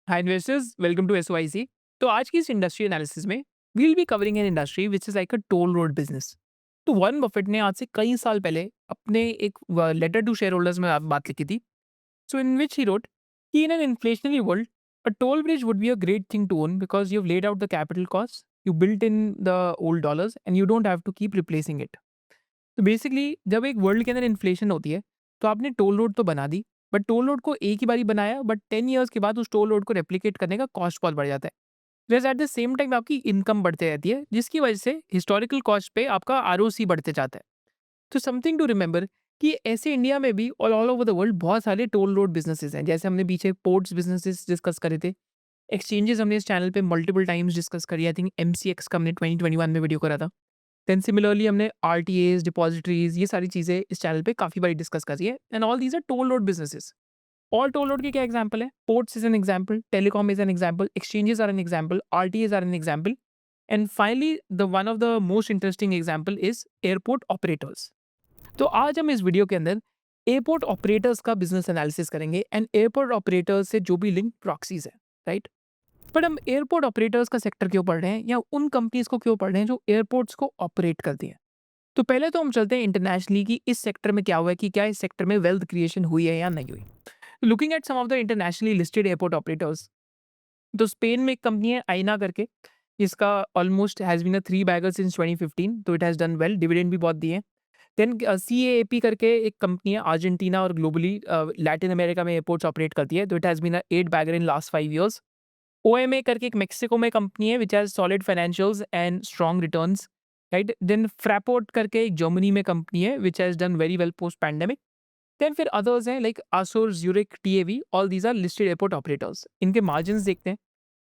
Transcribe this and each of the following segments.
Hi investors, welcome to SOIC. तो आज की इस इंडस्ट्री एनालिसिस में we will be covering an industry which is like a toll road business. तो Warren Buffett ने आज से कई साल पहले अपने एक लेटर टू शेयर होल्डर्स में बात लिखी थी। सो इन विच ही रोट कि in an inflationary world a toll bridge would be a great thing to own because you have laid out the capital cost, you built in the old dollars and you don't have to keep replacing it. तो basically जब एक world के अंदर inflation होती है तो आपने toll road तो बना दी, बट टोल रोड को एक ही बारी बनाया, बट 10 ईयर्स के बाद उस टोल रोड को रेप्लिकेट करने का कॉस्ट बहुत बढ़ जाता है। Where at the same time आपकी इनकम बढ़ते रहती है, जिसकी वजह से हिस्टोरिकल कॉस्ट पे आपका आरओसी बढ़ते जाता है। तो समथिंग टू रिमेंबर कि ऐसे इंडिया में भी और ऑल ओवर द वर्ल्ड बहुत सारे टोल रोड बिजनेसेस हैं। जैसे हमने पीछे पोर्ट्स बिजनेसेस डिस्कस करे थे, एक्सचेंजेस हमने इस चैनल पे मल्टीपल टाइम्स डिस्कस करी। आई थिंक एमसीएक्स का हमने 2021 में वीडियो करा था। देन सिमिलरली हमने आरटीएस, डिपॉजिटरीज, ये सारी चीज़ें इस चैनल पे काफ़ी बारी डिस्कस करी है and all these are toll road businesses. All toll road के क्या एग्जांपल है? Ports is an example, telecom is an example, exchanges are an example, RTS are an example, and finally the one of the most interesting example is airport operators. तो आज हम इस video के अंदर airport operators का business analysis करेंगे and airport operators से जो भी लिंक प्रॉक्सीज है, राइट? बट हम एयरपोर्ट ऑपरेटर्स का सेक्टर क्यों पढ़ रहे हैं या उन कंपनीज को क्यों पढ़ रहे हैं जो एयरपोर्ट्स को ऑपरेट करती हैं? तो पहले तो हम चलते हैं इंटरनेशनली कि इस सेक्टर में क्या हुआ है, कि क्या इस सेक्टर में वेल्थ क्रिएशन हुई है या नहीं हुई। Looking at some of the internationally listed airport operators, तो स्पेन में एक कंपनी है आइना करके, इसका almost has been a three bagger since 2015, तो it has done well, dividend भी बहुत दिए। देन सीएएपी करके एक कंपनी है अर्जेंटीना और ग्लोबली लैटिन अमेरिका में एयरपोर्ट्स ऑपरेट करती है, तो it has been a eight bagger in last 5 years. OMA करके एक मेक्सिको में कंपनी है which has solid financials and strong returns, right? Then Fraport करके एक जर्मनी में कंपनी है which has done very well post pandemic. Then फिर others हैं like ASUR, Zurich, TAV, all these are listed airport operators. इनके margins देखते हैं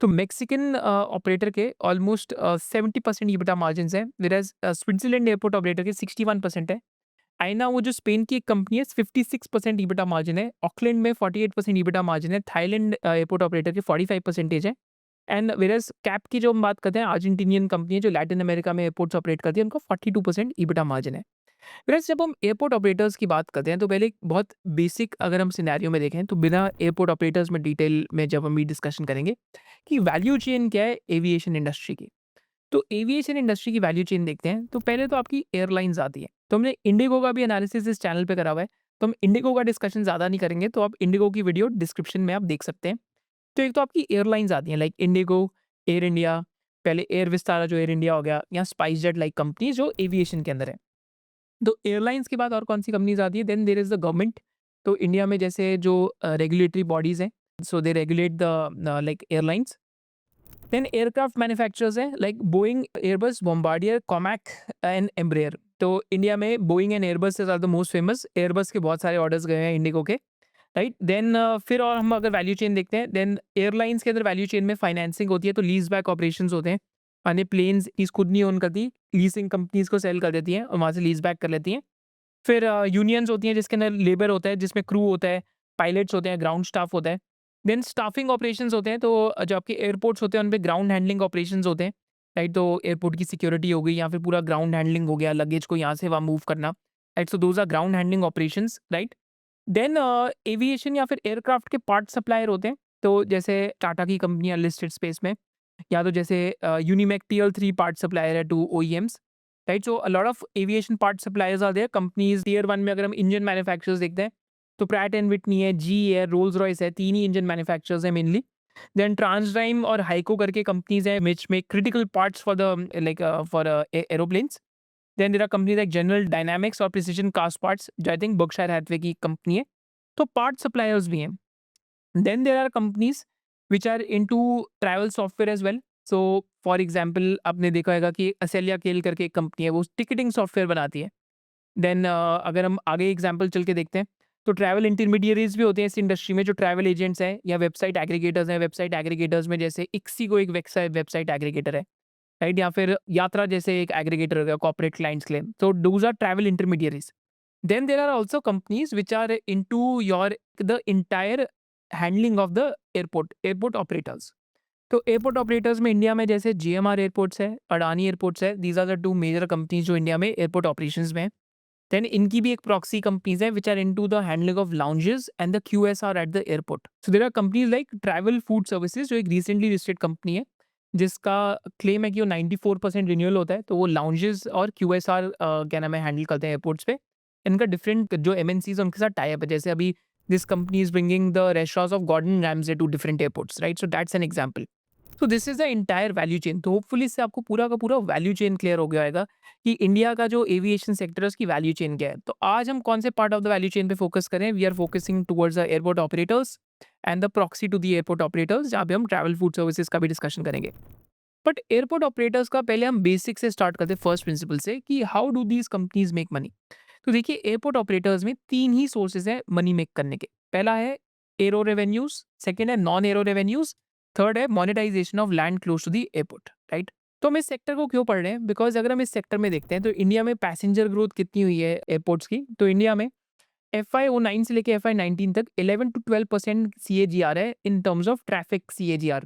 तो मेक्सिकन ऑपरेटर के ऑलमोस्ट 70% ईबिटा मार्जिन्स हैं, व्हेरेas स्विट्जरलैंड एयरपोर्ट ऑपरेटर के 61% है। आइना वो जो स्पेन की एक कंपनी है, 56% ईबिटा मार्जिन है। ऑकलैंड में 48% ईबिटा मार्जिन है। थाईलैंड एयरपोर्ट ऑपरेटर के 45% है। एंड व्हेरेas कैप की जो हम बात करते हैं, अर्जेंटीनियन कंपनी है जो लैटिन अमेरिका में एयरपोर्ट्स ऑपरेट करती है, उनका 42% ईबिटा मार्जिन है। व्हेरेas जब हम एयरपोर्ट ऑपरेटर्स की बात करते हैं तो पहले एक बहुत बेसिक अगर हम सिनेरियो में देखें, तो बिना एयरपोर्ट ऑपरेटर्स में डिटेल में जब हम ये डिस्कशन करेंगे कि वैल्यू चेन क्या है एविएशन इंडस्ट्री की। तो एविएशन इंडस्ट्री की वैल्यू चेन देखते हैं तो पहले तो आपकी एयरलाइंस आती है। तो हमने इंडिगो का भी एनालिसिस इस चैनल पे करा हुआ है, तो हम इंडिगो का डिस्कशन ज़्यादा नहीं करेंगे, तो आप इंडिगो की वीडियो डिस्क्रिप्शन में आप देख सकते हैं। तो एक तो आपकी एयरलाइंस आती हैं लाइक इंडिगो, एयर इंडिया, पहले एयर विस्तारा जो एयर इंडिया हो गया, या स्पाइस जेट लाइक कंपनी जो एविएशन के अंदर है। तो एयरलाइंस के बाद और कौन-सी कंपनीज़ आती है? Then there is the government. तो इंडिया में जैसे जो रेगुलेटरी बॉडीज़ हैं, so they regulate the like airlines. Then aircraft manufacturers हैं लाइक बोइंग, एयरबस, बॉम्बार्डियर, कॉमैक एंड एम्ब्रेयर। तो इंडिया में Boeing and Airbus are the most famous. Airbus के बहुत सारे ऑर्डर्स गए हैं इंडिगो के, राइट? देन फिर और हम अगर वैल्यू चेन देखते हैं, देन एयरलाइंस के अंदर वैल्यू चेन में फाइनेंसिंग होती है, तो लीज़ बैक ऑपरेशंस होते हैं। माने प्लेन्स चीज़ खुद नहीं ओन करती, लीजिंग कंपनीज़ को सेल कर देती हैं और वहाँ से लीज़ बैक कर लेती हैं। फिर यूनियंस होती हैं जिसके अंदर लेबर होता है, जिसमें क्रू होता है, पायलट्स होते हैं, ग्राउंड स्टाफ होता है। देन स्टाफिंग ऑपरेशंस होते हैं, तो जो आपके एयरपोर्ट्स होते हैं उन पे ग्राउंड हैंडलिंग ऑपरेशंस होते हैं, राइट? तो एयरपोर्ट की सिक्योरिटी हो गई या फिर पूरा ग्राउंड हैंडलिंग हो गया, लगेज को यहाँ से वहाँ मूव करना, right? So those are ground handling operations, right? Then aviation या फिर एयरक्राफ्ट के पार्ट सप्लायर होते हैं, तो जैसे टाटा की कंपनियाँ लिस्टेड स्पेस में, या तो जैसे यूनिमैक टियर 3 पार्ट सप्लायर है to OEMs, right? So a lot of aviation part suppliers are there. Companies tier 1 में अगर हम इंजन मैन्युफैक्चरर्स देखते हैं, तो प्रैट एंड विटनी है, जीई है, रोल्स-रॉयस है, 3 ही इंजन मैन्युफैक्चरर्स हैं मेनली। देन ट्रांसडाइम और हाइको करके कंपनीज़ हैं which make critical parts for the like for aeroplanes. Then there are companies like General dynamics और प्रिसिजन कास्ट पार्ट्स, जो आई थिंक बर्कशायर हैथवे की company है। तो part suppliers भी हैं। Then there are companies which are into travel software as well. So for example आपने देखा होगा कि असेलिया केल करके एक कंपनी है, वो टिकटिंग सॉफ्टवेयर बनाती है। देन अगर हम आगे एग्जाम्पल चल के देखते हैं, तो ट्रैवल इंटरमीडियरीज भी होते हैं इस इंडस्ट्री में, जो ट्रैवल एजेंट्स हैं या वेबसाइट एग्रीगेटर्स हैं। वेबसाइट एग्रीगेटर्स में जैसे इक्सिगो एक वेबसाइट एग्रीगेटर है, राइट? या फिर यात्रा जैसे एक एग्रीगेटर हो गया कॉर्पोरेट क्लाइंट्स के लिए। तो those are travel intermediaries. Then there are also companies which are into your the entire handling of the airport operators. तो एयरपोर्ट ऑपरेटर्स में इंडिया में जैसे जीएमआर एयरपोर्ट्स है, अडानी एयरपोर्ट्स है, these are the two major companies जो India में airport operations में है। देन इनकी भी एक प्रॉक्सी कंपनीज है which are into the handling of lounges and the QSR at the airport. So there are companies like travel food services, जो एक रिसेंटली लिस्टेड कंपनी है जिसका क्लेम है कि वो 94% रिन्यूअल होता है. तो वो लाउंजेस और QSR क्या नाम है हैंडल करते हैं एयरपोर्ट्स पे. इनका डिफरेंट जो MNCs उनके साथ टाई अप है, जैसे अभी this company is bringing the restaurants of Gordon Ramsay to different airports, right. So that's an example. तो this is the entire value chain. तो होपफुली इससे आपको पूरा का पूरा वैल्यू चेन क्लियर हो गया होगा कि इंडिया का जो एविएशन सेक्टर है उसकी वैल्यू चेन क्या है. तो आज हम कौन से part of the value chain पे फोकस करें? We are focusing towards the airport operators and the proxy to the airport operators, जहाँ पे हम ट्रैवल फूड सर्विसेज का भी डिस्कशन करेंगे. बट एयरपोर्ट ऑपरेटर्स का पहले हम बेसिक से स्टार्ट करते हैं, फर्स्ट प्रिंसिपल से, कि how do these companies make money. तो देखिए, एयरपोर्ट ऑपरेटर्स में तीन ही सोर्सेज हैं मनी मेक करने के. पहला है एरो रेवेन्यूज, सेकेंड है नॉन एरो रेवेन्यूज, थर्ड है monetisation of land close to the airport, right. तो हम इस सेक्टर को क्यों पढ़ रहे हैं? बिकॉज अगर हम इस सेक्टर में देखते हैं तो इंडिया में पैसेंजर ग्रोथ कितनी हुई है एयरपोर्ट्स की. तो इंडिया में FY09 से लेके FY19 तक 11 to 12% CAGR है in terms of traffic CAGR,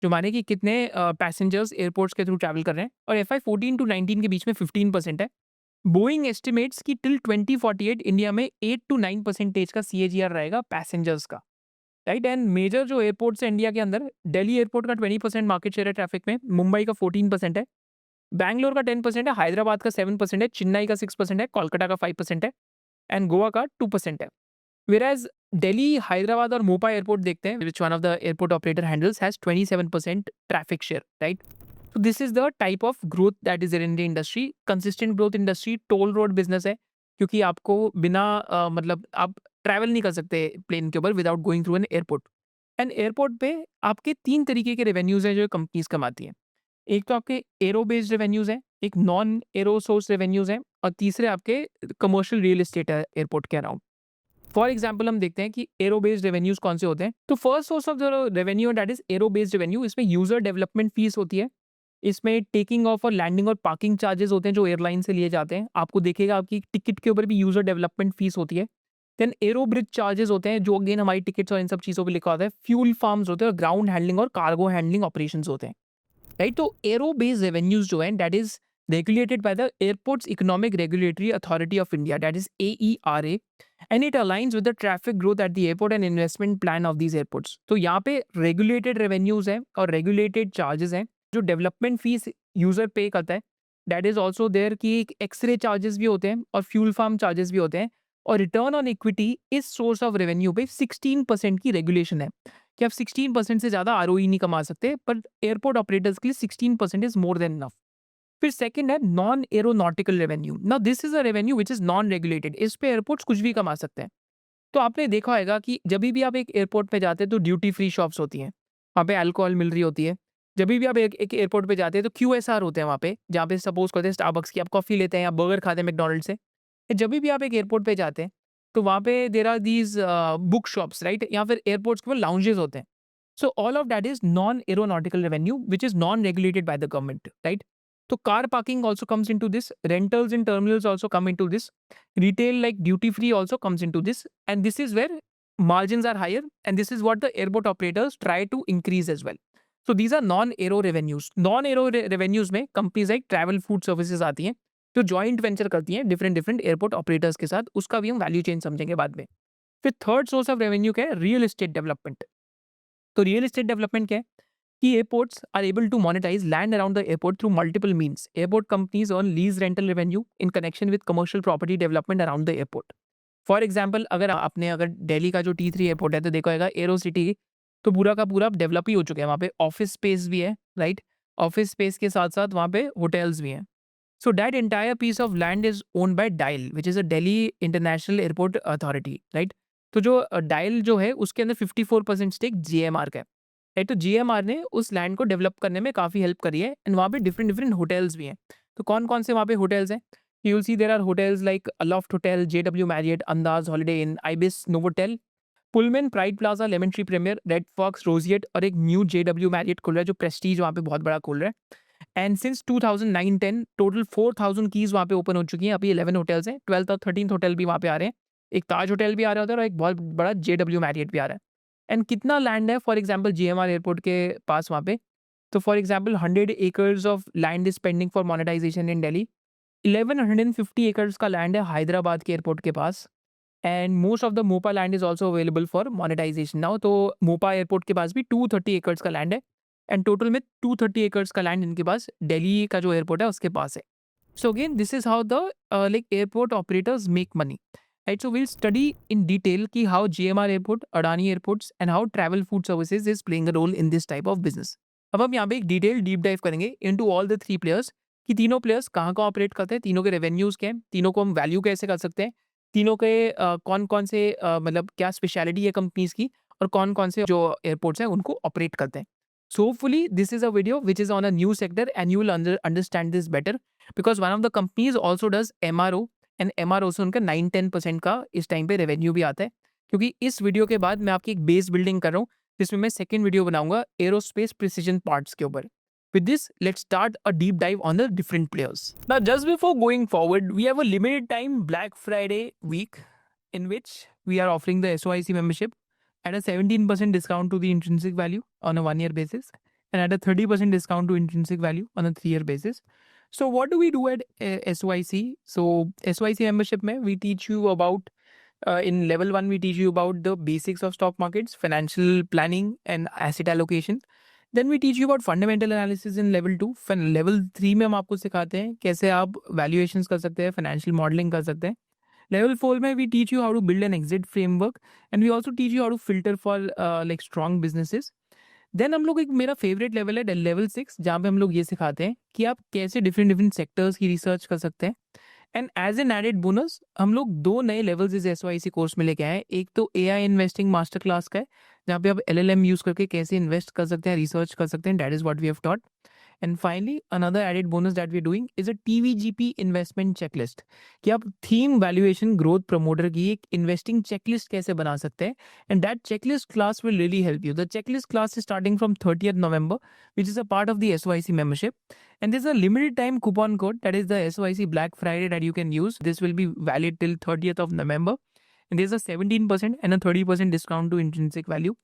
जो माने कि कितने पैसेंजर्स एयरपोर्ट्स के थ्रू ट्रैवल कर रहे हैं. और FY14 to 19 के बीच में 15% है. बोइंग एस्टिमेट्स की टिल 2048 इंडिया में 8 to 9% का CAGR रहेगा पैसेंजर्स का, राइट. एंड मेजर जो एयरपोर्ट्स है इंडिया के अंदर, दिल्ली एयरपोर्ट का 20% मार्केट शेयर है ट्रैफिक में, मुंबई का 14% है, बैंगलोर का 10% है, हैदराबाद का 7% है, चेन्नई का 6% है, कोलकाता का 5% है एंड गोवा का 2% है. Whereas Delhi, Hyderabad और मोपा एयरपोर्ट देखते हैं, which one of the airport operator handles has 27% traffic share, right? So this is the type of growth that is there in the industry. Consistent growth industry, toll road business है, क्योंकि आपको बिना मतलब आप travel नहीं कर सकते plane के ऊपर without going through an airport. And airport पे आपके तीन तरीके के रेवेन्यूज हैं जो कंपनीज कमाती हैं. एक तो आपके एरो बेस्ड रेवेन्यूज हैं, एक नॉन एरो सोर्स रेवेन्यूज हैं, और तीसरे आपके कमर्शियल रियल एस्टेट है एयरपोर्ट के अराउंड. फॉर एग्जाम्पल हम देखते हैं कि एरो बेस्ड रेवेन्यूज कौन से होते हैं. तो first source of the revenue that is arrow based revenue. इसमें यूजर डेवलपमेंट फीस होती है, इसमें टेकिंग ऑफ और लैंडिंग और पार्किंग चार्जेस होते हैं जो एयरलाइन से लिए जाते हैं. आपको देखेगा आपकी टिकट के ऊपर भी यूजर डेवलपमेंट फीस होती है. देन एरो ब्रिज चार्जेस होते हैं जो अगेन हमारी टिकट्स और इन सब चीज़ों पर लिखा होता है. फ्यूल फार्म्स होते हैं और ग्राउंड हैंडलिंग और कार्गो हैंडलिंग ऑपरेशंस होते हैं, राइट. तो एरो बेस्ड रेवेन्यूज जो है that is regulated by the Airports Economic Regulatory Authority of India, that is AERA, and it aligns with the traffic growth at the airport and investment plan of these airports. तो यहाँ पे regulated revenues हैं और regulated charges हैं. जो development fees user पे करता है, that is also there कि एक एक्सरे चार्जेस भी होते हैं और फ्यूल फार्म चार्जेस भी होते हैं. और रिटर्न ऑन इक्विटी इस सोर्स ऑफ रेवेन्यू पे 16% की रेगुलेशन है कि आप 16% से ज़्यादा ROE नहीं कमा सकते, पर एयरपोर्ट ऑपरेटर्स के लिए 16% इज मोर देन इनफ. फिर सेकंड है non aeronautical revenue. Now this is a revenue which is non regulated. इस पे एयरपोर्ट्स कुछ भी कमा सकते हैं. तो आपने देखा होगा कि जब भी आप एक एयरपोर्ट पे जाते हैं तो ड्यूटी फ्री शॉप्स होती हैं, वहाँ पे अल्कोहल मिल रही होती है. जब भी आप एक एयरपोर्ट पे जाते हैं तो QSR होते हैं वहाँ पे, जहाँ पे सपोज करते हैं स्टारबक्स की आप कॉफ़ी लेते हैं या बर्गर खाते हैं मैकडोनल्ड से. जब भी आप एक एयरपोर्ट पे जाते हैं तो वहाँ पे there are these book shops, right, या फिर एयरपोर्ट्स के ऊपर लाउंजेस होते हैं. So all of that is non aeronautical revenue which is non regulated by the government, right. So car parking also comes into this, rentals in terminals also come into this, retail like duty free also comes into this, and this is where margins are higher, and this is what the airport operators try to increase as well. So these are non-aero revenues. Non-aero revenues में companies like travel food services आती हैं जो joint venture करती हैं different airport operators के साथ. उसका भी हम value chain समझेंगे बाद में. फिर third source of revenue क्या है? Real estate development. तो real estate development क्या है कि airports are able to monetize land around the airport through multiple means. Airport companies earn lease rental revenue in connection with commercial property development around the airport. For example अगर दिल्ली का जो T3 airport है तो देखा होगा arrow city तो पूरा का पूरा डेवलप ही हो चुका है. वहाँ पे ऑफिस स्पेस भी है, राइट. ऑफिस स्पेस के साथ साथ वहाँ पे होटल्स भी हैं. So that entire piece of land is owned by DIAL which is a Delhi international airport authority, right. तो जो डायल जो है उसके अंदर 54% स्टेक GMR का है, राइट. तो GMR ने उस लैंड को डेवलप करने में काफ़ी हेल्प करी है एंड वहाँ पे डिफरेंट होटल्स भी हैं. तो कौन कौन से वहाँ पे होटल्स हैं? You will see there are hotels like Aloft Hotel, JW Marriott, Andaz Holiday Inn, Ibis Novotel, Pullman, Pride Plaza, Lemon Tree Premier, Red Fox, Roseate और एक न्यू JW Marriott खुल रहा है जो प्रेस्टीज वहाँ पे बहुत बड़ा खुल रहा है. एंड सिंस 2009-10 टोटल 4000 कीज वहाँ पे ओपन हो चुकी हैं. अभी 11 होटल्स हैं, 12th और 13th होटल भी वहाँ पे आ रहे हैं. एक ताज होटल भी आ रहा है उधर और एक बहुत बड़ा JW Marriott भी आ रहा है. एंड कितना लैंड है फॉर एग्जाम्पल GMR एयरपोर्ट के पास वहाँ पे? तो for example 100 acres of land is pending for monetisation in Delhi. 1150 acres का लैंड है हैदराबाद के एयरपोर्ट के पास, and most of the Mopa land is also available for monetisation now. तो मोपा एयरपोर्ट के पास भी 230 एकर्स का लैंड है, एंड टोटल में 230 एकर्स का लैंड इनके पास दिल्ली का जो एयरपोर्ट है उसके पास है। So again, this is how the like airport operators make money, right? So we'll study in detail ki how GMR Airport, Adani Airports, and how Travel Food Services is playing a role in this type of business. अब हम यहाँ पे एक detail deep dive करेंगे into all the three players कि तीनों players कहाँ कहाँ ऑपरेट करते हैं, तीनों के रेवेन्यूज क्या हैं, तीनों को हम वैल्यू कैसे कर सकते हैं, तीनों के कौन कौन से मतलब क्या स्पेशलिटी है कंपनीज की, और कौन कौन से जो एयरपोर्ट्स हैं उनको ऑपरेट करते हैं। So hopefully this is a video which is on a new sector and you will understand this better because one of the companies also does MRO and MRO से उनका 9-10% का इस टाइम पे revenue भी आता है। क्योंकि इस वीडियो के बाद मैं आपकी एक बेस बिल्डिंग कर रहा हूँ जिसमें मैं सेकंड वीडियो बनाऊंगा एरोस्पेस प्रिसिजन पार्ट्स के ऊपर। With this, let's start a deep dive on the different players. Now, just before going forward, we have a limited time Black Friday week in which we are offering the SOIC membership at a 17% discount to the intrinsic value on a 1-year basis and at a 30% discount to intrinsic value on a 3-year basis. So what do we do at SOIC? So SOIC membership mein we teach you about in level 1 we teach you about the basics of stock markets, financial planning and asset allocation. Then we teach you about fundamental analysis in level 2. Level 3 में हम आपको सिखाते हैं कैसे आप valuations कर सकते हैं, financial modeling कर सकते हैं। Level 4 में we teach you how to build an exit framework and we also teach you how to filter for like strong businesses. Then हम लोग एक मेरा फेवरेट लेवल है लेवल 6 जहाँ पे हम लोग ये सिखाते हैं कि आप कैसे डिफरेंट सेक्टर्स की रिसर्च कर सकते हैं। And as an added bonus हम लोग 2 नए लेवल्स इस SOIC कोर्स में लेके आए हैं। एक तो AI इन्वेस्टिंग मास्टर क्लास का है जहाँ पे आप LLM यूज करके कैसे इन्वेस्ट कर सकते हैं, रिसर्च कर सकते हैं। That is what we have taught. And finally another added bonus that we are doing is a TVGP investment checklist कि आप थीम वैल्यूएशन ग्रोथ प्रमोटर की एक इन्वेस्टिंग चेकलिस्ट कैसे बना सकते हैं। And that checklist class will really help you. The checklist class is starting from 30th November, which is a part of the SOIC membership. And there's a limited time coupon code that is the SOIC Black Friday that you can use. This will be valid till 30th of November. And there's a 17% and a 30% discount to intrinsic value.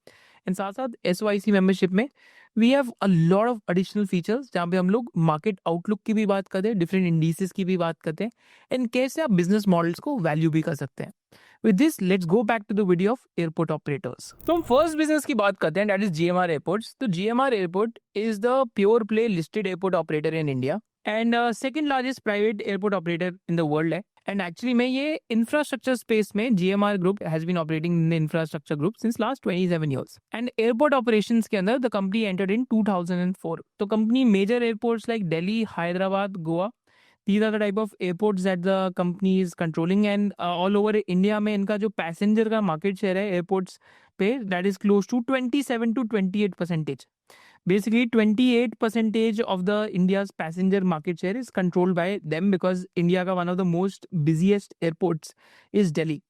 And साथ साथ SOIC membership में we have a lot of additional features जहाँ पे हम लोग market outlook की भी बात करते हैं, डिफरेंट इंडिसेस की भी बात करते हैं, एंड कैसे आप बिजनेस मॉडल्स को वैल्यू भी कर सकते हैं। With this, let's go back to the video of airport operators. तो हम फर्स्ट बिजनेस की बात करते हैं, that is GMR Airports. तो GMR Airport is the pure play listed airport operator in India and second largest private airport operator in the world है। And actually में ये इंफ्रास्ट्रक्चर स्पेस में GMR group has been operating in the infrastructure group since last 27 years and airport operations के अंदर the company entered in 2004। तो company major airports like Delhi, Hyderabad, Goa, these are the type of airports that the company is controlling and all over India में इनका जो passenger का market share है airports पे that is close to 27 to 28%. Basically 28% of the India's passenger market share is controlled by them because India का one of the most busiest airports is Delhi.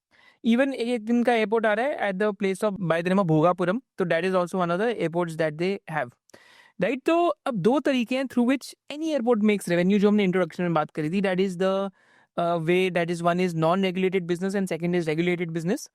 Even एक दिन का airport आ रहा है at the place of by the name of Bhogapuram, तो that is also one of the airports that they have. Right तो अब 2 तरीके हैं through which any airport makes revenue, जो हमने इंट्रोडक्शन में बात करी थी। That is the way, that is one is non regulated business and second is regulated business.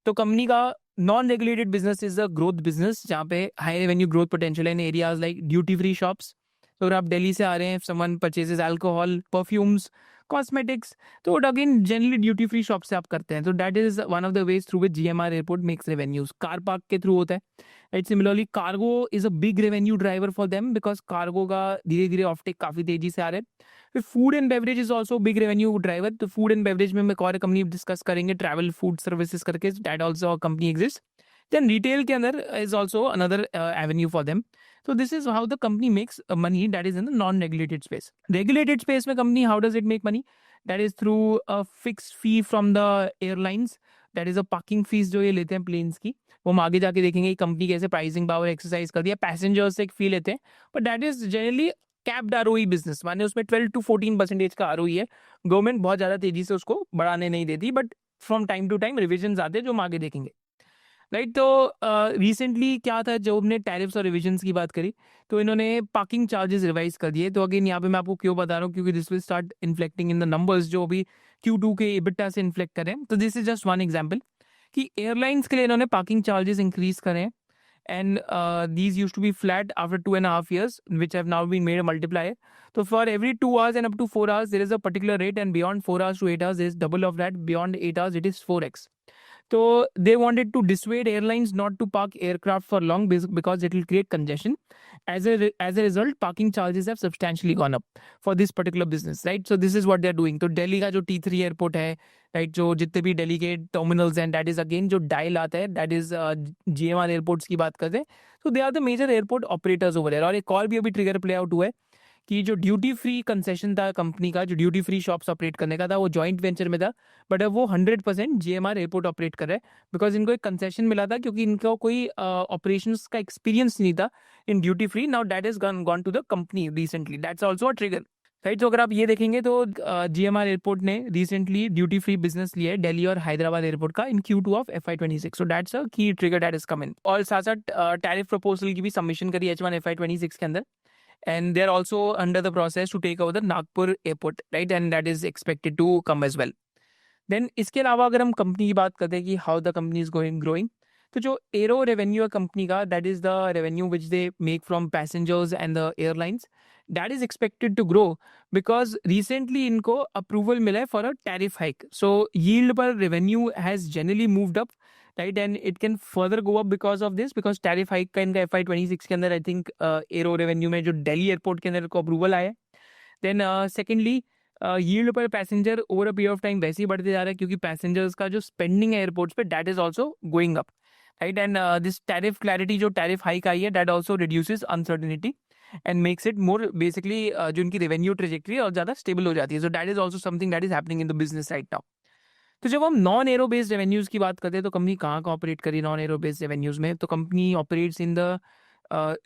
तो कंपनी का non regulated business is the growth business जहाँ पे हाई रेवेन्यू ग्रोथ पोटेंशियल है in areas like duty free shops. तो अगर आप दिल्ली से आ रहे हैं, someone purchases alcohol, perfumes, cosmetics, तो again generally duty free shop से आप करते हैं। तो that is one of the ways through which GMR airport makes revenues. Car park के थ्रू होता है। Right, similarly cargo is a big revenue driver for them because cargo का धीरे धीरे ऑफटेक काफी तेजी से आ रहा है। फिर food and beverage is also big revenue driver. तो फूड एंड बेवरेज में हम एक और कंपनी डिस्कस करेंगे, ट्रैवल फूड सर्विसेज करके, that also company exist. Then retail के अंदर is also another avenue for them. So this is how the company makes money, that is in the non-regulated space. Regulated space में company, how does it make money? That is through a fixed fee from the airlines. That is a parking fees जो ये लेते हैं planes की। वो हम आगे जाके देखेंगे कंपनी कैसे प्राइसिंग पावर एक्सरसाइज करती है। पैसेंजर्स से एक फी लेते हैं, but that is generally capped ROE business, माने उसमें 12 to 14% का ROE है। गवर्नमेंट बहुत ज़्यादा तेजी से उसको बढ़ाने नहीं देती, but from time to time revision आते हैं जो हम आगे देखेंगे। राइट, तो रिसेंटली क्या था, जो हमने टैरिफ्स और रिविजन्स की बात करी, तो इन्होंने पार्किंग चार्जेस रिवाइज कर दिए। तो अगेन यहाँ पे मैं आपको क्यों बता रहा हूँ, क्योंकि this will start inflecting in the numbers जो अभी Q2 के EBITDA से इन्फ्लेक्ट करें। तो this is just one example कि एयरलाइंस के लिए इन्होंने पार्किंग चार्जेस इंक्रीज करें and these used to be flat after 2.5 years, which have now been made a multiplier. So for every 2 hours and up to 4 hours, there is a particular rate, and beyond 4 hours to 8 hours, there is double of that. Beyond 8 hours, it is 4x. So they wanted to dissuade airlines not to park aircraft for long because it will create congestion. As a result, parking charges have substantially gone up for this particular business, right? So this is what they're doing. तो दिल्ली का जो T3 airport है, right, जो जितने भी दिल्ली के terminals हैं, that is again जो डायल आता है, दैट इज GMR एयरपोर्ट्स की बात करते हैं. So they are the major airport operators over there. और एक और भी अभी ट्रिगर प्ले आउट हुआ है कि जो ड्यूटी फ्री कंसेशन था कंपनी का, जो ड्यूटी फ्री शॉप्स ऑपरेट करने का था, वो जॉइंट वेंचर में था, बट अब वो 100% GMR एयरपोर्ट ऑपरेट कर रहा है, बिकॉज इनको एक कंसेशन मिला था क्योंकि इनको कोई ऑपरेशंस का एक्सपीरियंस नहीं था in duty free. Now that is gone to the company recently. That's also a trigger, right. तो अगर आप ये देखेंगे तो GMR एयरपोर्ट ने रिसेंटली ड्यूटी फ्री बिजनेस लिया है दिल्ली और हैदराबाद एयरपोर्ट का इन Q2 of FY26. So that's a की ट्रिगर दैट इज कम इन. और साथ साथ टैरिफ प्रपोजल की भी सबमिशन करी H1 FY26 के अंदर, and they're also under the process to take over the Nagpur airport, right, and that is expected to come as well. Then इसके अलावा अगर हम कंपनी की बात करते हैं कि how the company is growing, तो जो एरो रेवेन्यू है कंपनी का, that is the revenue which they make from passengers and the airlines, that is expected to grow because recently इनको अप्रूवल मिला है for a tariff hike. So yield पर revenue has generally moved up, right, and it can further go up because of this, because tariff hike का इनका FY26 के अंदर I think arrow revenue में जो दिल्ली एयरपोर्ट के अंदर को अप्रूवल आया है. देन सेकेंडली यील्ड पर passenger over a period of time वैसे ही बढ़ते जा रहा है क्योंकि पैसेंजर्स का जो स्पेंडिंग है एयरपोर्ट्स पे, that is also going up, right. And this tariff clarity, जो टैरिफ हाइक आई है, that also reduces uncertainty and makes it more basically जो इनकी रेवेन्यू ट्रेजेक्ट्री और ज़्यादा स्टेबल हो जाती है. सो that is also something that is happening in the business right now. तो जब हम नॉन एरो बेस्ड रेवेन्यूज़ की बात करते हैं तो कंपनी कहाँ का ऑपरेट करी नॉन एरो बेस्ड रेवेन्यूज़ में, तो company operates in the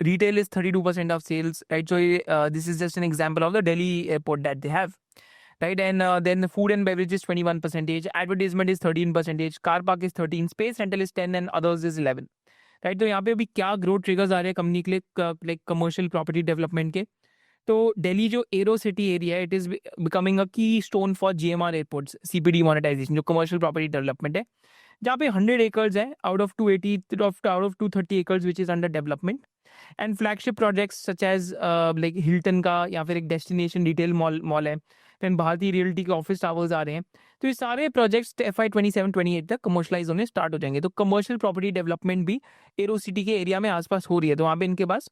retail is 32% of sales, right? So this is just an example of the Delhi airport that they have, right? And then food and beverage is 21%, advertisement is 13%, car park is 13%, space rental is 10%, and others is 11%, right? तो यहाँ पे अभी क्या growth triggers आ रहे हैं company के लिए, like commercial property development के. तो दिल्ली जो एरो सिटी एरिया है, it is becoming a keystone for GMR airports CPD monetisation, जो कमर्शियल प्रॉपर्टी डेवलपमेंट है, जहाँ पे 100 एकर्स है out of 230 acres which is under development. And flagship projects such as like Hilton का या फिर एक डेस्टिनेशन रिटेल मॉल है, देन भारतीय रियल्टी के ऑफिस टावर्स आ रहे हैं. तो ये सारे प्रोजेक्ट्स FY27-28 तक कमर्शलाइज होने स्टार्ट हो जाएंगे. तो कमर्शियल प्रॉपर्टी डेवलपमेंट भी एरो सिटी के एरिया में आसपास हो रही है. तो वहाँ पे इनके पास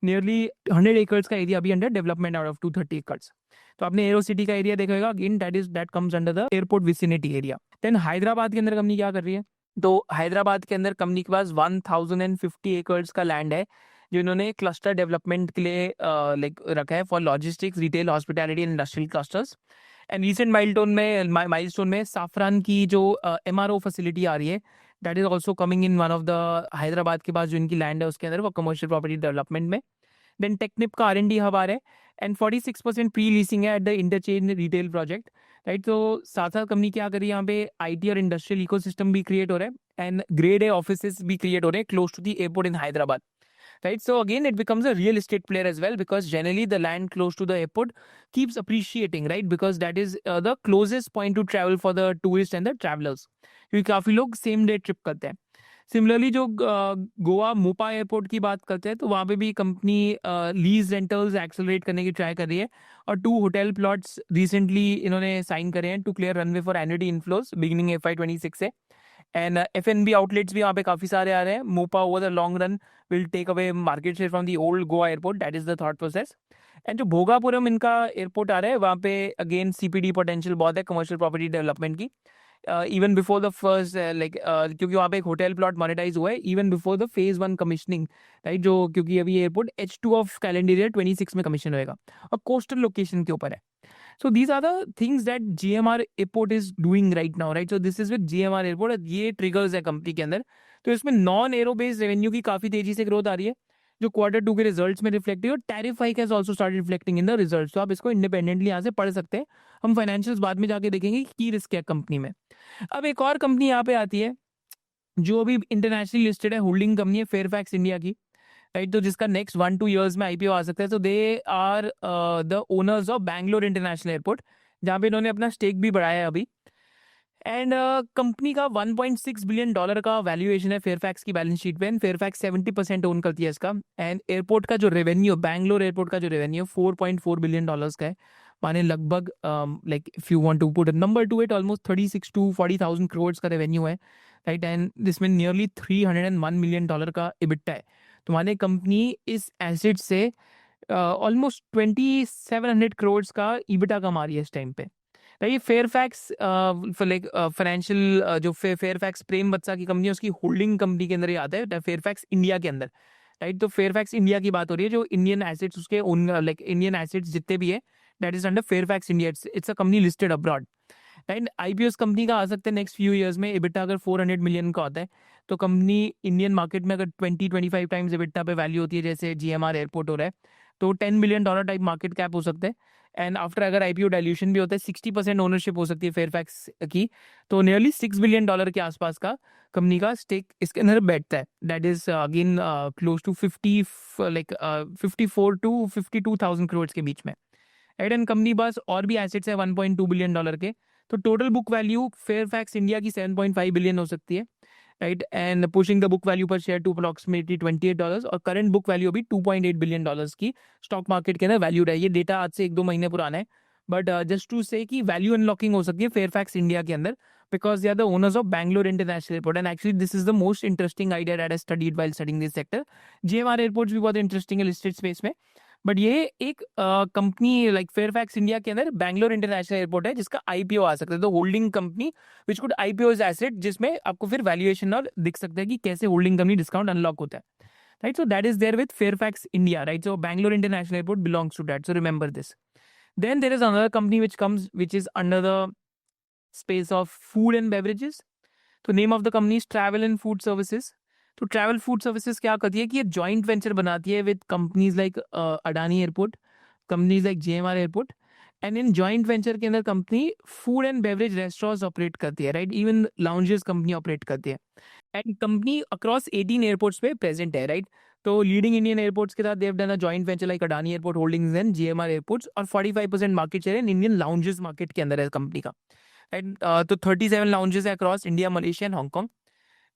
नियरली 100 एकर्स का एरिया अभी under development out of 230 acres. तो आपने एरो सिटी का एरिया देखा होगा, again that comes under the airport vicinity area. Then Hyderabad के अंदर कंपनी क्या कर रही है, तो हैदराबाद के अंदर कंपनी के पास 1050 एकर्स का लैंड है जो इन्होंने क्लस्टर डेवलपमेंट के लिए लाइक रखा है for logistics, retail, hospitality and industrial clusters. And recent milestone में साफरान की जो MRO फैसिलिटी आ रही है, that is also coming in one of the Hyderabad के पास जो इनकी लैंड है उसके अंदर, वो कमर्शियल प्रॉपर्टी डेवलपमेंट में. देन टेक्निप का R&D हब आ रहा है एंड 46% प्री लीसिंग है at the interchange retail project, right. तो साथ साथ कंपनी क्या करी, यहाँ पे IT और इंडस्ट्रियल इकोसिस्टम भी क्रिएट हो रहा है एंड ग्रेड A ऑफिसेस भी क्रिएट हो रहे हैं close to the airport in Hyderabad, right? So again, it becomes a real estate player as well because generally the land close to the airport keeps appreciating, right? Because that is the closest point to travel for the tourists and the travelers. क्योंकि काफ़ी लोग same day trip करते हैं. Similarly जो Goa Mopa airport की बात करते हैं तो वहाँ पे भी कंपनी लीज रेंटल्स एक्सेलरेट करने की ट्राई कर रही है और 2 होटल प्लॉट्स रिसेंटली इन्होंने साइन करे हैं to clear runway for annuity inflows beginning FY26 से. एंड F&B आउटलेट्स भी वहाँ पे काफ़ी सारे आ रहे हैं. Mopa over the long run will take away market share from the old Goa airport, that is the thought process. And जो भोगापुरम इनका एयरपोर्ट आ रहा है वहाँ पे अगेन CPD पोटेंशियल बहुत है कमर्शियल प्रॉपर्टी डेवलपमेंट की. Even before the first like क्योंकि वहाँ पे एक होटल प्लॉट मोनेटाइज हुआ है even before the phase 1 commissioning, right. जो क्योंकि अभी airport H2 of calendar year 26 में कमीशन होएगा और कोस्टल लोकेशन के ऊपर है. So these are the things that GMR Airport is doing right now, right? So this is with GMR Airport. ये triggers है कंपनी के अंदर. तो इसमें नॉन एरो बेस्ड रेवेन्यू की काफी तेजी से ग्रोथ आ रही है जो Q2 के रिजल्ट्स में रिफ्लेक्ट हुई और tariff hike has also started reflecting in the results. तो आप इसको इंडिपेंडेंटली यहाँ से पढ़ सकते हैं. हम फाइनेंशियल्स बाद में जाके देखेंगे की रिस्क है कंपनी में. अब एक और कंपनी यहाँ पे आती है जो अभी इंटरनेशनली लिस्टेड है, होल्डिंग कंपनी है फेयरफैक्स इंडिया की, राइट. तो जिसका नेक्स्ट 1-2 ईयर्स में IPO आ सकता है. तो they are the owners of Bangalore international airport जहाँ पे इन्होंने अपना स्टेक भी बढ़ाया है अभी. एंड कंपनी का $1.6 बिलियन का वैल्यूएशन है फेयरफैक्स की बैलेंस शीट पे, एंड फेयरफैक्स 70% ओन करती है इसका। एंड एयरपोर्ट का जो रेवेन्यू, बैंगलोर एयरपोर्ट का जो रेवेन्यू $4.4 बिलियन का है, माने लगभग like if you want to put a number to it, almost 36 to 40,000 crore का रेवेन्यू है, राइट। एंड जिसमें नियरली $301 मिलियन का इबिट्टा है। तो माने कंपनी इस एसेट से ऑलमोस्ट 2700 करोड़ का इबिटा कमा रही है इस टाइम पे। ये फेयरफैक्स लाइक फाइनेंशियल जो फेयरफैक्स प्रेम बत्सा की कंपनी है उसकी होल्डिंग कंपनी के अंदर ही आता है, फेयरफैक्स इंडिया के अंदर, राइट। तो फेयरफैक्स इंडिया की बात हो रही है, जो इंडियन एसेट्स उसके ओन, लाइक इंडियन एसेट्स जितने भी है, that is under Fairfax India. It's a company listed abroad, right. IPO company का आ सकते हैं नेक्स्ट फ्यू इयर्स में। इबिटा अगर 400 मिलियन का होता है तो कंपनी इंडियन मार्केट में अगर 20-25 टाइम्स इबिटा पे वैल्यू होती है, जैसे जीएमआर एयरपोर्ट हो रहा है, तो $10 बिलियन टाइप मार्केट कैप हो सकता है। एंड आफ्टर अगर आईपीओ डाइल्यूशन भी होता है, 60% ओनरशिप हो सकती है फेयरफैक्स की, तो नियरली $6 बिलियन के आसपास का कंपनी का स्टेक इसके अंदर बैठता है। That is again close to 54 to 52,000 crore के बीच में, राइट। एंड कंपनी बस और भी एसेट्स है $1.2 बिलियन के। तो total book value Fairfax India की 7.5 बिलियन हो सकती है, right. And pushing the book value पर शेयर टू अप्रॉक्सिमेटली $28, और करंट बुक वैल्यू अभी $2.8 बिलियन की स्टॉक मार्केट के अंदर वैल्यू है। ये डेटा आज से 1-2 महीने पुराना है, बट जस्ट टू से कि वैल्यू अनलॉकिंग हो सकती है फेयरफैक्स इंडिया के अंदर, because they are the owners of Bangalore international airport. And actually this is the most interesting idea that I studied while studying this sector. GMR airports भी बहुत interesting है लिस्टेड स्पेस में, but ये एक company like Fairfax India के अंदर Bangalore international airport है जिसका आईपीओ आ सकता है, तो holding company which could IPO is asset, जिसमें आपको फिर वैल्यूएशन और दिख सकता है कि कैसे होल्डिंग कंपनी डिस्काउंट अनलॉक होता है, right. So that is there with Fairfax India, right. So Bangalore international airport belongs to that, so remember this. Then there is another company which comes, which is under the space of food and beverages. तो name of the company is travel and food services. तो travel food services क्या करती है कि ये joint venture बनाती है with companies like Adani airport, companies like GMR airport. And in joint venture के अंदर company food and beverage restaurants operate करती है, right. Even lounges company operate करती है। एंड कंपनी अक्रॉस 18 एयरपोर्ट्स पे प्रेजेंट है, राइट। तो लीडिंग इंडियन एयरपोर्ट्स के साथ they've done a joint venture like Adani airport holdings and GMR airports, और 45% market share in Indian lounges market के अंदर है कंपनी का, राइट। तो 37 लाउंजेस है across India, Malaysia and Hong Kong,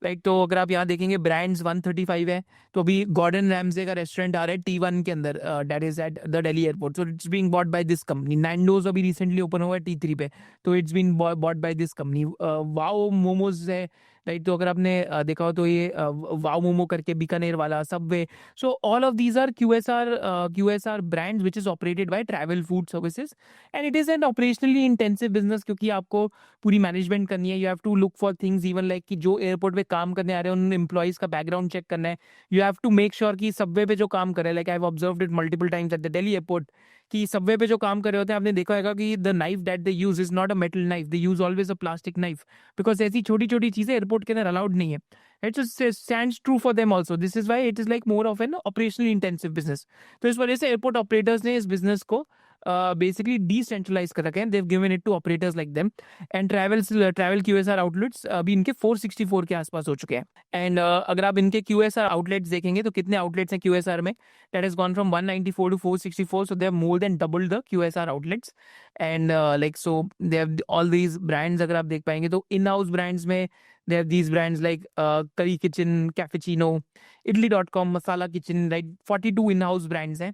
like. तो अगर आप यहाँ देखेंगे ब्रांड्स 135 है, तो अभी गॉर्डन रैमजे का रेस्टोरेंट आ रहा है T1 के अंदर, that is at the Delhi airport, so it's being bought by this company. Nando's अभी रिसेंटली ओपन हुआ है T3 पे, तो it's been bought by this company. Wow Momos है, राइट। तो अगर आपने देखा हो तो ये वाओ मोमो करके Bikanervala, Subway, so all of these are QSR brands which is operated by travel food services. And it is an operationally intensive business, क्योंकि आपको पूरी मैनेजमेंट करनी है। You have to look for things even like कि जो airport पे काम करने आ रहे हैं उन एम्प्लॉइज का बैकग्राउंड चेक करना है। You have to make sure कि सबवे पे जो काम कर रहे हैं, like I have observed it multiple times at the Delhi airport, कि सबवे पे जो काम कर रहे होते हैं, आपने देखा होगा कि the knife that they use is not a metal knife, they use always a plastic knife, because ऐसी छोटी छोटी चीजें एयरपोर्ट के अंदर अलाउड नहीं है। It stands true for them also, this is why it is like more of an operationally intensive business. तो इस वजह से एयरपोर्ट ऑपरेटर्स ने इस बिजनेस को बेसिकली डिसेंट्रलाइज कर रखे हैं, they've given it to operators like them. And travel QSR outlets अभी इनके 464 के आसपास हो चुके हैं। एंड अगर आप इनके क्यूएसआर आउटलेट्स देखेंगे तो कितने आउटलेट्स हैं क्यूएसआर में, that has gone from 194 to 464, so they have more than doubled the QSR outlets. And like so they have all these brands, अगर आप देख पाएंगे तो इन हाउस ब्रांड्स में they have these brands like Curry Kitchen, Cafecino, Idli.com, Masala Kitchen, right? 42 in house brands हैं।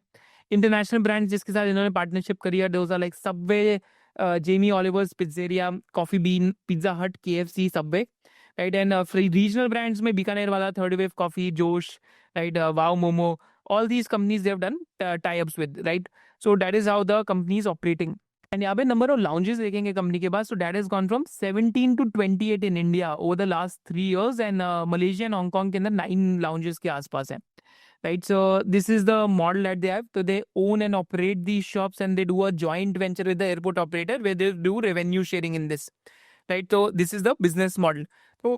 International brands जिसके साथ इन्होंने पार्टनरशिप करी है, those are like Subway, Jamie Oliver's, Pizzeria, Coffee Bean, Pizza Hut, KFC, Subway, right. And regional brands में Bikanervala, Third Wave Coffee, जोश, right, Wow Momo, all these companies they have done tie-ups with, right? So that is how the company is operating. And यहाँ पे number of lounges देखेंगे company के पास, so that has gone from 17 to 28 in India over the last 3 years, and Malaysia and Hong Kong के अंदर 9 lounges के आसपास है, right? So this is the model that they have. So they own and operate these shops, and they do a joint venture with the airport operator where they do revenue sharing in this, right? So this is the business model. So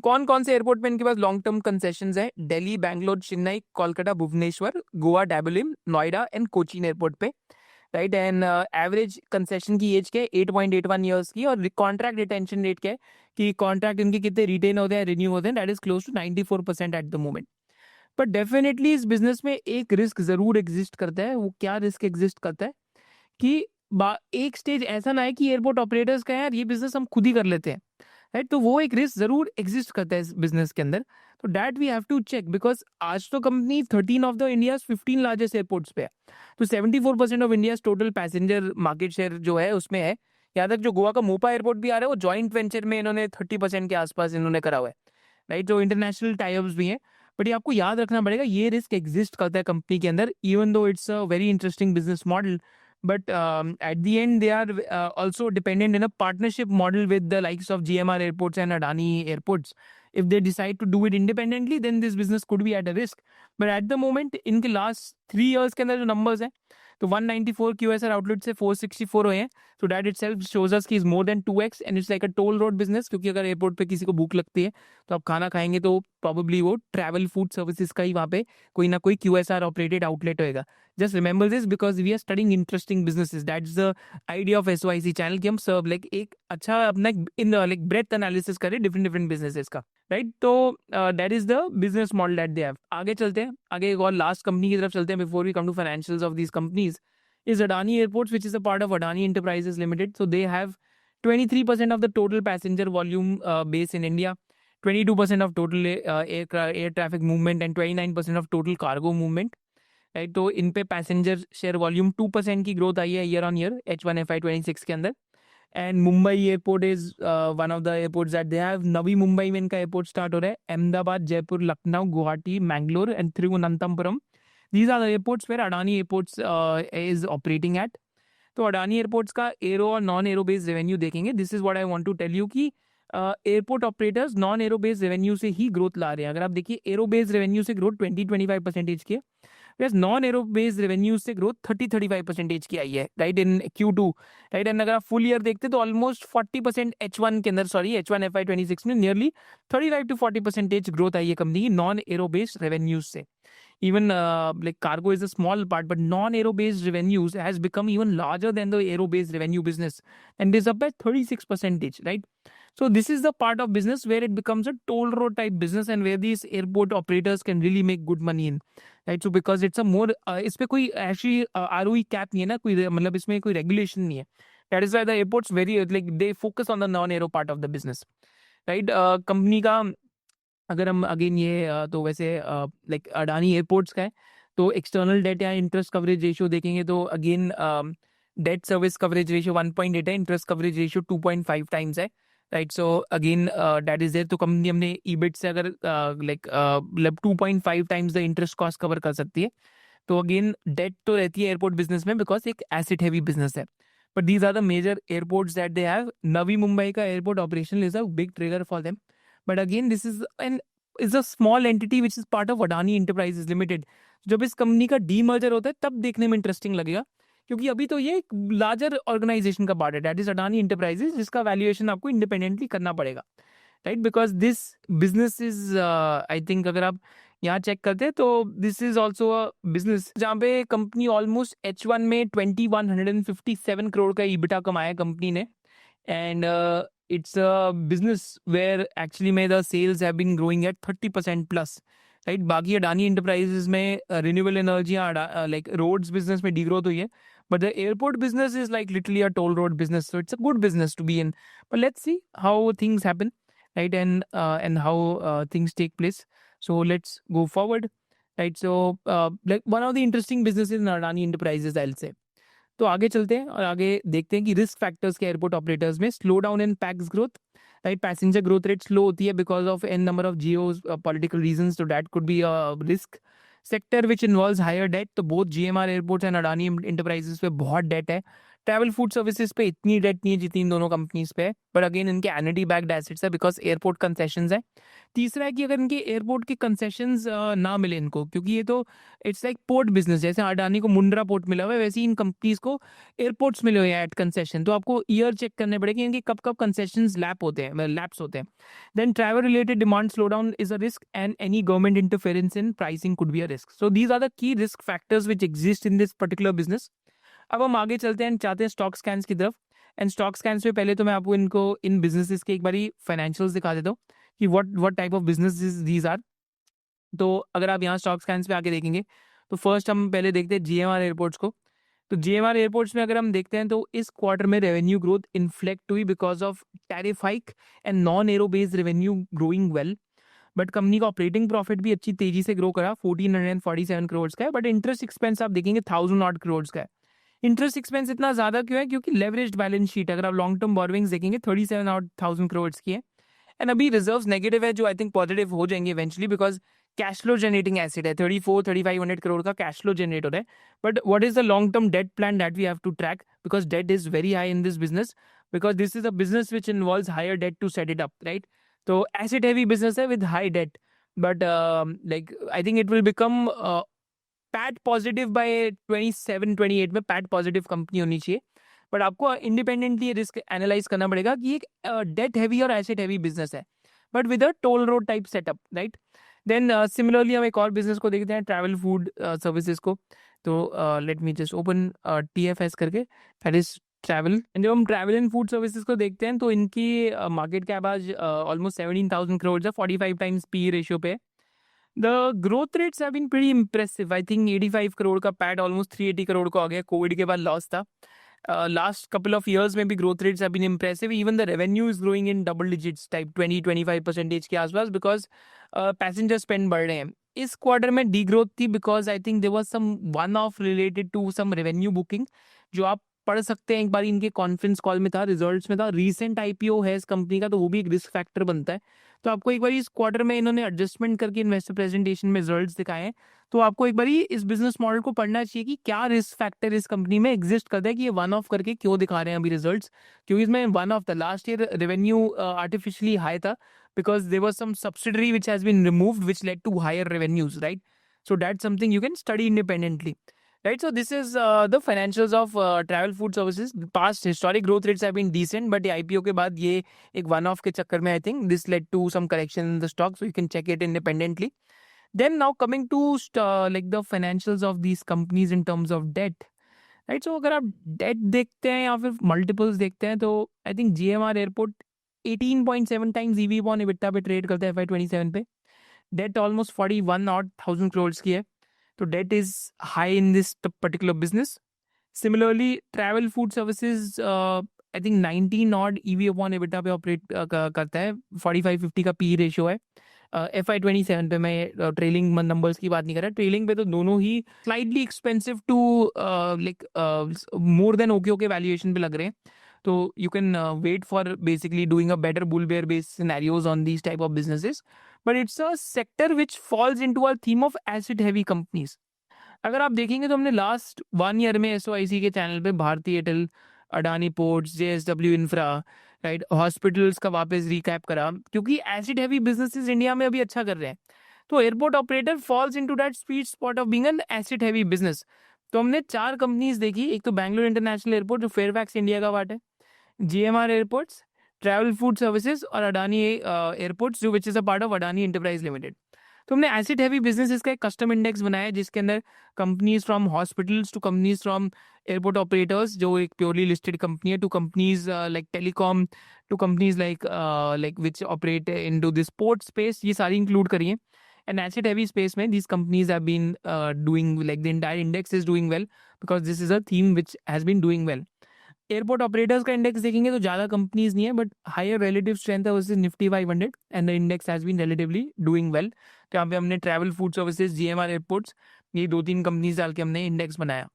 कौन कौन से airport में इनके पास long term concessions है? Delhi, Bangalore, Chennai, Kolkata, Bhubaneswar, Goa, डाबलिम, Noida and Cochin airport पे, right. And average concession की as क्या है? 8.81 ईयर्स की। और कॉन्ट्रैक्ट रिटेंशन रेट क्या है कि कॉन्ट्रैक्ट इनके कितने रिटेन होते हैं, रिन्यू होते हैं, that is close to 94% at the moment. But definitely इस बिजनेस में एक रिस्क जरूर एग्जिस्ट करता है। वो क्या रिस्क एग्जिस्ट करता है कि एक स्टेज ऐसा ना है कि एयरपोर्ट ऑपरेटर्स का यार ये बिजनेस हम खुद ही कर लेते हैं, राइट? तो वो एक रिस्क जरूर एग्जिस्ट करता है इस बिजनेस के अंदर। तो that we have to check, because आज तो company 13 of the India 15 largest airports पे है। तो 74% of India total passenger market share जो है उसमें है। यहाँ तक जो गोवा का मोपा एयरपोर्ट भी आ रहा है वो जॉइंट वेंचर में इन्होंने 30% के आसपास इन्होंने करा हुआ है, राइट? जो इंटरनेशनल टाइप्स भी हैं। बट ये आपको याद रखना पड़ेगा, ये रिस्क एग्जिस्ट करता है कंपनी के अंदर, even though it's a very interesting business model. But at the end, they are also dependent in a partnership model with the likes of GMR Airports and Adani Airports. If they decide to do it independently, then this business could be at a risk. But at the moment, इनके last 3 years के अंदर जो numbers हैं, तो 194 QSR outlet से 464 हुए हैं। तो दैट इटसेल्फ शोज अस कि is more than 2x and it's like a toll road business, क्योंकि अगर एयरपोर्ट पे किसी को भूख लगती है तो आप खाना खाएंगे तो प्रॉब्ली वो ट्रैवल फूड सर्विसेज का ही वहाँ पे कोई ना कोई QSR ऑपरेटेड आउटलेट होएगा। Just remember this because we are studying interesting businesses, that is the idea of SOIC channel कि हम सर्व लाइक एक अच्छा अपना इन लाइक ब्रेथ एनालिसिस करें डिफरेंट डिफरेंट बिजनेसेस का, राइट? तो that is the business model that they have. आगे चलते हैं, आगे एक और लास्ट कंपनी की तरफ चलते हैं before we come to financials of these companies is Adani Airports, which is a part of Adani Enterprises Limited. So they have 23% of the total passenger volume base in India, 22% of total air traffic movement, and 29% of total cargo movement. Right, तो इन पे passenger share volume 2% की growth आई है year on year H1 FY26 के अंदर। And Mumbai airport is one of the airports that they have. Navi Mumbai में इनका airport start हो रहा है। Ahmedabad, Jaipur, Lucknow, Guwahati, Mangalore and Thiruvananthapuram, these are the airports where Adani Airports is operating at. तो अडानी एयरपोर्ट्स का एरो और नॉन एरो बेस्ड रेवेन्यू देखेंगे। This is what I want to tell you कि airport operators non aero based revenue से ही growth ला रहे हैं। अगर आप देखिए एरो बेस्ड रेवेन्यू से ग्रोथ 20-25% की है, नॉन एरो बेस्ड रेवेन्यू से ग्रोथ 30-35% की आई है, right, in Q2, right? And अगर आप फुल ईयर देखते तो ऑलमोस्ट 40% H1 के अंदर, सॉरी H1 FY26 में नियरली 35-40% ग्रोथ आई है कंपनी की नॉन एरो बेस्ड रेवेन्यूज से। Even like cargo is a small part, but non-aero based revenues has become even larger than the aero based revenue business, and is up by 36%, right? So this is the part of business where it becomes a toll road type business and where these airport operators can really make good money in, right? So because it's a more इस पे कोई actually ROE cap नहीं है ना, कोई मतलब इसमें कोई regulation नहीं है। That is why the airports very like they focus on the non-aero part of the business, right? Company का अगर हम अगेन ये तो वैसे लाइक अडानी एयरपोर्ट्स का है, तो एक्सटर्नल डेट या इंटरेस्ट कवरेज रेशियो देखेंगे तो again debt service coverage ratio 1.8 है, इंटरेस्ट कवरेज रेशियो 2.5 टाइम्स है, right? So again that is there. तो कंपनी हमने ईबिट से अगर लाइक मतलब 2.5 times the interest cost cover कर सकती है। तो अगेन डेट तो रहती है एयरपोर्ट बिजनेस में बिकॉज एक एसेट हैवी बिजनेस है। But these are the major airports that they have. Navi Mumbai का airport operation is a big trigger for them, but again this is an is a small entity which is part of Adani Enterprises Limited. जब इस company का demerger होता है तब देखने में interesting लगेगा, क्योंकि अभी तो ये एक लार्जर ऑर्गेनाइजेशन का पार्ट है, दैट इज अडानी इंटरप्राइजेज, जिसका वैल्यूएशन आपको इंडिपेंडेंटली करना पड़ेगा, right? Because this business is I think अगर आप यहाँ चेक करते हैं तो this is also a business जहाँ पे कंपनी ऑलमोस्ट H1 में 2157 करोड़ का ईबिटा कमाया कंपनी ने। And it's a business where actually may the sales have been growing at 30% plus, right? बाकी अडानी एंटरप्राइजेस में renewable energy like roads business में degrowth हुई है, but the airport business is like literally a toll road business, so it's a good business to be in. But let's see how things happen, right? And how things take place. So let's go forward, right? So like one of the interesting businesses in Adani Enterprises, I'll say. तो आगे चलते हैं और आगे देखते हैं कि risk factors के एयरपोर्ट ऑपरेटर्स में slow down in pax growth, right? Passenger growth rate slow होती है because of an number of geopolitical reasons, तो that could be a risk. Sector which involves higher debt, तो both GMR airports and Adani Enterprises पे बहुत date है। Travel food services पे इतनी date नहीं है जितनी इन दोनों कंपनीज पे है, बट अगेन इनके एनुटी बैक्ड एसेट्स है बिकॉज एयरपोर्ट कंसेशंस है। तीसरा है कि अगर इनके एयरपोर्ट के कंसेशंस ना मिले इनको, क्योंकि ये तो इट्स लाइक पोर्ट बिजनेस, जैसे अडानी को मुंड्रा पोर्ट मिला हुआ है वैसे ही इन कंपनीज को एयरपोर्ट्स मिले हुए हैं एट कंसेशन। तो आपको ईयर चेक करने पड़ेंगे इनके कब कब कंसेशंस लैप होते हैं, लैप्स होते हैं। Then travel related demand slow down is a risk and any government interference in pricing could be a risk. So these are the key risk factors which exist in this particular business. अब हम आगे चलते हैं, चाहते हैं stock scans की तरफ। And stock scans पे पहले तो मैं आपको इनको इन बिजनेसेस के एक बारी फाइनेंशियल्स दिखा देता हूँ कि what type of business these are. तो अगर आप यहाँ स्टॉक स्कैन्स पे आके देखेंगे तो फर्स्ट हम पहले देखते हैं GMR एयरपोर्ट्स को, तो जीएमआर एयरपोर्ट्स में अगर हम देखते हैं तो इस क्वार्टर में रेवेन्यू ग्रोथ इन्फ्लेक्ट हुई because of tariff hike and non aero based revenue growing well. But company का ऑपरेटिंग प्रॉफिट भी अच्छी तेजी से ग्रो करा, 1447 करोड़ का है। बट इंटरेस्ट एक्सपेंस आप देखेंगे 1000 करोड़ का है। इंटरेस्ट एक्सपेंस इतना ज्यादा क्यों है? क्योंकि लेवरेज्ड बैलेंस शीट अगर आप लॉन्ग टर्म बोरोइंग्स देखेंगे 37,000 करोड़ की है। एंड अभी रिजर्व्स नेगेटिव है जो आई थिंक पॉजिटिव हो जाएंगे eventually, because cash flow generating acid है, 3500 करोड़ का कैश फ्लो जनरेट हो रहा है। But what is the long term debt plan that we have to track, because debt is very high in this business, because this is a business which involves higher debt to set it up, right? तो asset heavy business है with high debt, but like I think it will become PAT positive by 27-28 में PAT positive company होनी चाहिए। But आपको independently risk analyse करना पड़ेगा कि एक डेट हैवी और एसेट हैवी बिजनेस है, but with a toll road type setup, right? Then similarly हम एक और बिजनेस को देखते हैं, ट्रैवल फूड सर्विसेज को। तो let me just open TFS करके, दैट इज ट्रैवल। एंड जब हम ट्रैवल एंड फूड सर्विसेज को देखते हैं तो इनकी मार्केट कैप आज ऑलमोस्ट 17,000 करोड़ है, 45 टाइम्स पी रेशियो पे। The growth rates have been pretty impressive. I think 85 crore का पैट ऑलमोस्ट 380 करोड़ को आ गया, कोविड के बाद लॉस था। लास्ट कपल ऑफ ईयर्स में भी growth rates have been impressive, even the revenue is growing in double digits type 20-25% के आसपास, बिकॉज पैसेंजर स्पेंड बढ़ रहे हैं। इस क्वार्टर में डी ग्रोथ थी because I think there was some one off related to some revenue booking, जो आप पढ़ सकते हैं, एक बार इनके कॉन्फ्रेंस कॉल में था, रिजल्ट्स में था। रीसेंट IPO है इस कंपनी का, तो वो भी एक रिस्क फैक्टर बनता है। तो आपको एक बार इस क्वार्टर में इन्होंने एडजस्टमेंट करके इन्वेस्टर प्रेजेंटेशन में रिजल्ट्स दिखाए हैं, तो आपको एक बार इस बिजनेस मॉडल को पढ़ना चाहिए कि क्या रिस्क फैक्टर इस कंपनी में एग्जिस्ट करता है कि ये वन ऑफ करके क्यों दिखा रहे हैं अभी रिजल्ट्स। क्योंकि इसमें one of the last year revenue artificially high था because there was some subsidiary which has been removed which led to higher revenues, right? So that's something you can study independently, right? So this is the financials of travel food services. Past historic growth rates have been decent, but IPO के बाद ये एक one off के चक्कर में I think this led to some correction in the stock, so you can check it independently. Then now coming to like the financials of these companies in terms of debt, right? So अगर आप debt देखते हैं या फिर multiples देखते हैं तो I think GMR Airport 18.7 times EV upon EBITDA पे ट्रेड करता है FY27 पे। डेट ऑलमोस्ट 41,000 करोड़ की है, तो that is high in this particular business. Similarly travel food services I think 19 odd EV upon EBITDA पे ऑपरेट करता है, 45-50 का पी रेशियो है। FY27 पे मैं ट्रेलिंग नंबर्स की बात नहीं कर रहा, ट्रेलिंग पे तो दोनों ही slightly expensive to like more than okay valuation पे लग रहे हैं। तो you can wait for basically doing a better bull bear based scenarios on these type of businesses, but it's a sector which falls into our theme of asset heavy companies. अगर आप देखेंगे तो हमने लास्ट 1 ईयर में SOIC के channel पे Bharti Airtel, Adani ports, JSW infra, right, hospitals का वापस रिकैप करा, क्योंकि एसिड हैवी बिजनेसेस इंडिया में अभी अच्छा कर रहे हैं। तो airport operator falls into that sweet spot of being an acid heavy business. तो हमने 4 कंपनीज देखी, एक तो बैंगलोर इंटरनेशनल एयरपोर्ट जो फेयरफैक्स इंडिया का पार्ट है, GMR airports, travel food services और अडानी एयरपोर्ट्स जो विच is a part of Adani enterprise limited. तो हमने एसिड हैवी बिजनेसेस का एक कस्टम इंडेक्स बनाया जिसके अंदर companies from hospitals two companies from airport operators जो एक प्योरली लिस्टेड कंपनी है, two companies like telecom, two companies like which operate into this port space, ये सारी इंक्लूड करी है। एंड एसिड हैवी स्पेस में these companies have been doing, like the entire index is doing well because this is a theme which has been doing well. Airport operators का index देखेंगे तो ज़्यादा companies नहीं है, but higher relative strength है versus Nifty 500 and the index has been relatively doing well. तो यहाँ पे हमने travel food services, GMR airports, ये 2-3 कंपनीज डाल के हमने इंडेक्स बनाया,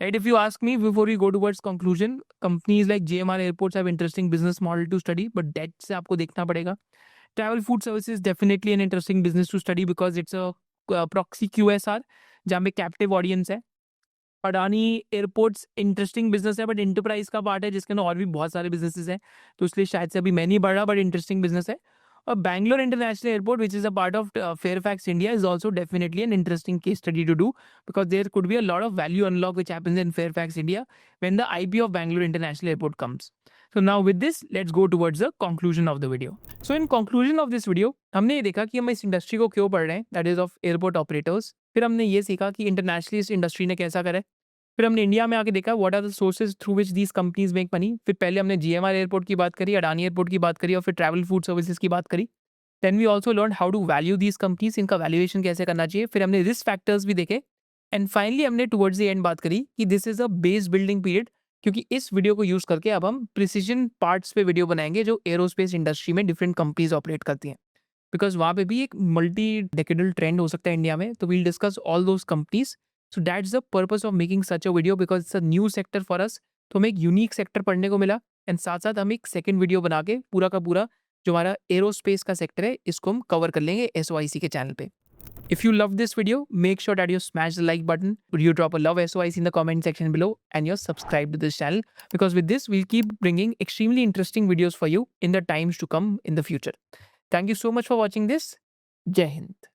right? If you ask me before we go towards conclusion, companies like GMR airports have interesting business model to study, but that से आपको देखना पड़ेगा। Travel food services definitely an interesting business to study because it's a proxy QSR जहाँ पे captive audience है। Adani airports interesting business है, but enterprise का part है जिसके अंदर और भी बहुत सारे बिजनेसेस हैं, तो इसलिए शायद से अभी मैं नहीं बढ़ रहा, बट इंटरेस्टिंग बिजनेस है। और Bangalore international airport which is a part of Fairfax India is also definitely an interesting case study to do because there could be a lot of value unlock which happens in Fairfax India when the IPO of Bangalore international airport comes. So now with this, let's go towards the conclusion of the video. So in conclusion of this video, हमने ये देखा कि हम इस industry को क्यों पढ़ रहे हैं, that is of airport operators. फिर हमने ये सीखा कि इंटरनेशनली इस इंडस्ट्री ने कैसा करा है। फिर हमने इंडिया में आके देखा what are the sources through which these companies make money. फिर पहले हमने GMR एयरपोर्ट की बात करी, अडानी एयरपोर्ट की बात करी और फिर ट्रैवल फूड सर्विसेज की बात करी। Then we also learn how to value these companies, इनका वैल्यूएशन कैसे करना चाहिए। फिर हमने रिस्क फैक्टर्स भी देखे एंड फाइनली हमने टुवर्ड्स द एंड बात करी कि this is a base building period, क्योंकि इस वीडियो को यूज करके अब हम प्रिसीजन पार्ट्स पे वीडियो बनाएंगे जो एरोस्पेस इंडस्ट्री में डिफरेंट कंपनीज ऑपरेट करती हैं, बिकॉज वहाँ पे भी एक मल्टी डेकेडल ट्रेंड हो सकता है इंडिया में, तो we'll discuss all those companies. So that's the purpose of making such a video, because it's a new sector for us. तो हमें एक यूनिक सेक्टर पढ़ने को मिला, एंड साथ साथ हम एक सेकंड वीडियो बना के पूरा का पूरा जो हमारा एरोस्पेस का सेक्टर है इसको हम कवर कर लेंगे SOIC के चैनल पे. If you love this video, make sure that you smash the like button, you drop a love SOIC in the comment section below, and you're subscribed to this channel, because with this, we'll keep bringing extremely interesting videos for you in the times to come in the future. Thank you so much for watching this. Jai Hind.